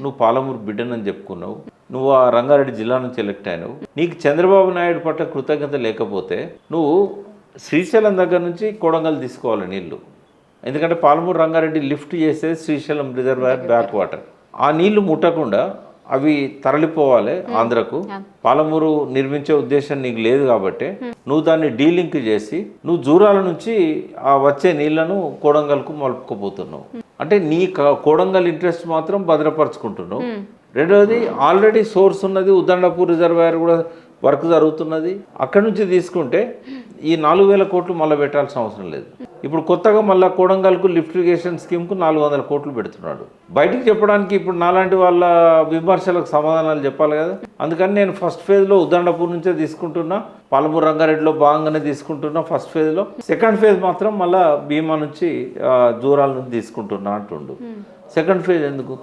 నువ్వు పాలమూరు బిడ్డనని చెప్పుకున్నావు, నువ్వు ఆ రంగారెడ్డి జిల్లా నుంచి ఎలక్ట్ అయినావు, నీకు చంద్రబాబు నాయుడు పట్ల కృతజ్ఞత లేకపోతే నువ్వు శ్రీశైలం దగ్గర నుంచి కొడంగల్ తీసుకోవాలి నీళ్లు. ఎందుకంటే పాలమూరు రంగారెడ్డి లిఫ్ట్ చేసేది శ్రీశైలం రిజర్వాయర్ బ్యాక్ వాటర్. ఆ నీళ్లు ముట్టకుండా అవి తరలిపోవాలి ఆంధ్రకు. పాలమూరు నిర్మించే ఉద్దేశం నీకు లేదు కాబట్టి నువ్వు దాన్ని డీలింక్ చేసి నువ్వు జూరాల నుంచి ఆ వచ్చే నీళ్లను కొడంగల్కు మలుపుకోపోతున్నావు. అంటే నీ కొడంగల్ ఇంట్రెస్ట్ మాత్రం భద్రపరుచుకుంటున్నావు. రెండవది, ఆల్రెడీ సోర్స్ ఉన్నది, ఉద్దండపూర్ రిజర్వాయర్ కూడా వర్క్ జరుగుతున్నది. అక్కడి నుంచి తీసుకుంటే ఈ 4,000 కోట్లు మళ్ళీ పెట్టాల్సిన అవసరం లేదు. ఇప్పుడు కొత్తగా మళ్ళీ కొడంగల్కు లిఫ్టిగేషన్ స్కీమ్కు 400 కోట్లు పెడుతున్నాడు. బయటికి చెప్పడానికి ఇప్పుడు నాలాంటి వాళ్ళ విమర్శలకు సమాధానాలు చెప్పాలి కదా. అందుకని నేను ఫస్ట్ ఫేజ్లో ఉద్దండపూర్ నుంచే తీసుకుంటున్నా, పాలమూరు రంగారెడ్డిలో భాగంగానే తీసుకుంటున్నా ఫస్ట్ ఫేజ్లో. సెకండ్ ఫేజ్ మాత్రం మళ్ళీ భీమా నుంచి జూరాల నుంచి తీసుకుంటున్నా అంటుండు. సెకండ్ ఫేజ్ ఎందుకు?